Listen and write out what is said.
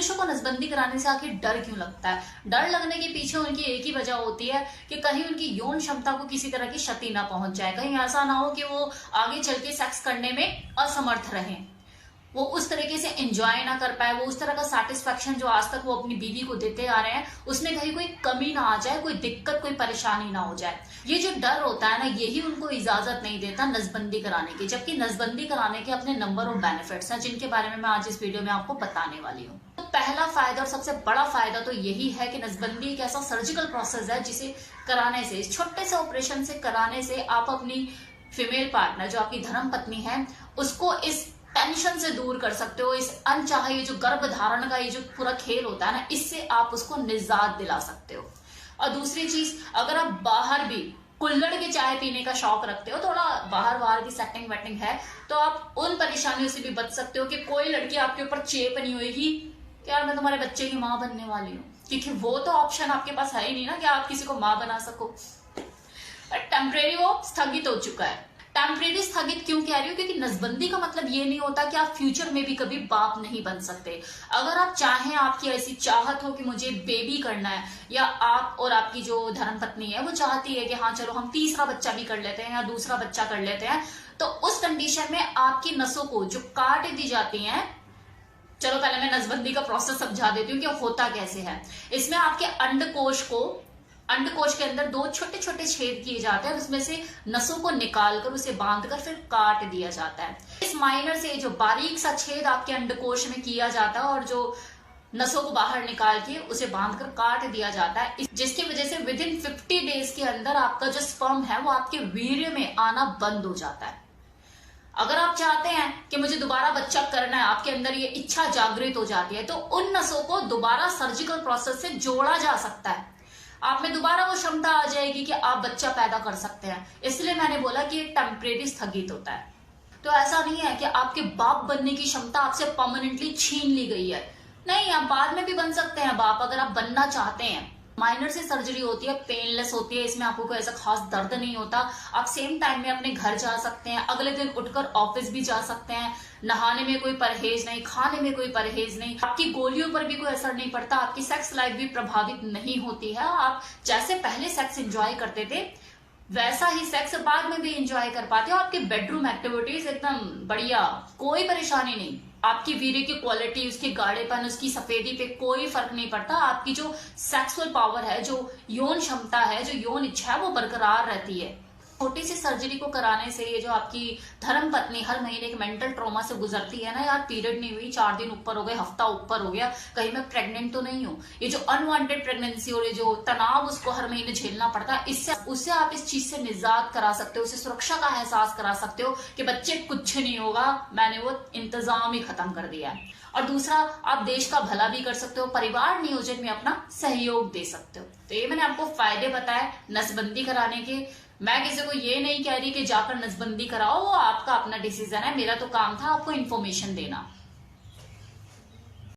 पुरुषों को नसबंदी कराने से आखिर डर क्यों लगता है? डर लगने के पीछे उनकी एक ही वजह होती है कि कहीं उनकी यौन क्षमता को किसी तरह की क्षति ना पहुंच जाए, कहीं ऐसा ना हो कि वो आगे चल के सेक्स करने में असमर्थ रहें, वो उस तरीके से एंजॉय ना कर पाए, वो उस तरह का सेटिस्फेक्शन जो आज तक वो अपनी बीवी को देते आ रहे हैं उसमें कहीं कोई कमी ना आ जाए, कोई दिक्कत कोई परेशानी ना हो जाए। ये जो डर होता है ना, यही उनको इजाजत नहीं देता नसबंदी कराने की, जबकि नसबंदी कराने के अपने नंबर ऑफ बेनिफिट्स हैं जिनके बारे में मैं आज इस वीडियो में आपको बताने वाली हूँ। तो पहला फायदा और सबसे बड़ा फायदा तो यही है कि नसबंदी एक ऐसा सर्जिकल प्रोसेस है जिसे कराने से, इस छोटे से ऑपरेशन से कराने से आप अपनी फीमेल पार्टनर जो आपकी धर्म पत्नी है उसको इस टेंशन से दूर कर सकते हो। इस अनचाहे ये जो गर्भ धारण का ये जो पूरा खेल होता है ना, इससे आप उसको निजात दिला सकते हो। और दूसरी चीज, अगर आप बाहर भी कुल्हड़ के चाय पीने का शौक रखते हो, थोड़ा बाहर की सेटिंग वेटिंग है, तो आप उन परेशानियों से भी बच सकते हो कि कोई लड़की आपके ऊपर चेप नहीं होगी कि यार मैं तुम्हारे बच्चे की माँ बनने वाली हूँ, क्योंकि वो तो ऑप्शन आपके पास है ही नहीं ना कि आप किसी को माँ बना सको। टेम्परेरी वो स्थगित हो चुका है। टेम्परेरी स्थगित क्यों कह रही हूँ? क्योंकि नसबंदी का मतलब ये नहीं होता कि आप फ्यूचर में भी कभी बाप नहीं बन सकते। अगर आप चाहें, आपकी ऐसी चाहत हो कि मुझे बेबी करना है, या आप और आपकी जो धर्मपत्नी है वो चाहती है कि हाँ चलो हम तीसरा बच्चा भी कर लेते हैं या दूसरा बच्चा कर लेते हैं, तो उस कंडीशन में आपकी नसों को जो काट दी जाती है, चलो पहले मैं नसबंदी का प्रोसेस समझा देती हूँ कि होता कैसे है। इसमें आपके अंडकोश के अंदर दो छोटे छोटे छेद किए जाते हैं, उसमें से नसों को निकालकर उसे बांधकर फिर काट दिया जाता है। इस माइनर से जो बारीक सा छेद आपके अंडकोश में किया जाता है और जो नसों को बाहर निकाल के उसे बांधकर काट दिया जाता है, जिसकी वजह से विद इन 50 डेज के अंदर आपका जो स्पर्म है वो आपके वीर्य में आना बंद हो जाता है। अगर आप चाहते हैं कि मुझे दोबारा बच्चा करना है, आपके अंदर ये इच्छा जागृत हो जाती है, तो उन नसों को दोबारा सर्जिकल प्रोसेस से जोड़ा जा सकता है। आप में दोबारा वो क्षमता आ जाएगी कि आप बच्चा पैदा कर सकते हैं। इसलिए मैंने बोला कि ये टेम्परेरी स्थगित होता है। तो ऐसा नहीं है कि आपके बाप बनने की क्षमता आपसे परमानेंटली छीन ली गई है, नहीं, आप बाद में भी बन सकते हैं बाप अगर आप बनना चाहते हैं। माइनर से सर्जरी होती है, पेनलेस होती है, इसमें आपको कोई ऐसा खास दर्द नहीं होता। आप सेम टाइम में अपने घर जा सकते हैं, अगले दिन उठकर ऑफिस भी जा सकते हैं, नहाने में कोई परहेज नहीं, खाने में कोई परहेज नहीं, आपकी गोलियों पर भी कोई असर नहीं पड़ता, आपकी सेक्स लाइफ भी प्रभावित नहीं होती है। आप जैसे पहले सेक्स एंजॉय करते थे वैसा ही सेक्स बाद में भी एंजॉय कर पाते हो। आपकी बेडरूम एक्टिविटीज एकदम बढ़िया, कोई परेशानी नहीं। आपकी वीर्य की क्वालिटी, उसके गाढ़ेपन, उसकी सफेदी पे कोई फर्क नहीं पड़ता। आपकी जो सेक्सुअल पावर है, जो यौन क्षमता है, जो यौन इच्छा है, वो बरकरार रहती है। छोटी सी सर्जरी को कराने से ये जो आपकी धर्म पत्नी हर महीने एक मेंटल ट्रॉमा से गुजरती है ना, यार पीरियड नहीं हुई, 4 दिन ऊपर हो गए, हफ्ता ऊपर हो गया, कहीं मैं प्रेग्नेंट तो नहीं हूँ, ये जो अनवांटेड प्रेगनेंसी और ये जो तनाव उसको हर महीने झेलना पड़ता है, इससे उससे आप इस चीज से निजात करा सकते हो, उसे सुरक्षा का एहसास करा सकते हो कि बच्चे कुछ नहीं होगा, मैंने वो इंतजाम ही खत्म कर दिया है। और दूसरा, आप देश का भला भी कर सकते हो, परिवार नियोजन में अपना सहयोग दे सकते हो। तो ये मैंने आपको फायदे बताए नसबंदी कराने के। मैं किसी को ये नहीं कह रही कि जाकर नसबंदी कराओ, वो आपका अपना डिसीजन है, मेरा तो काम था आपको इन्फॉर्मेशन देना।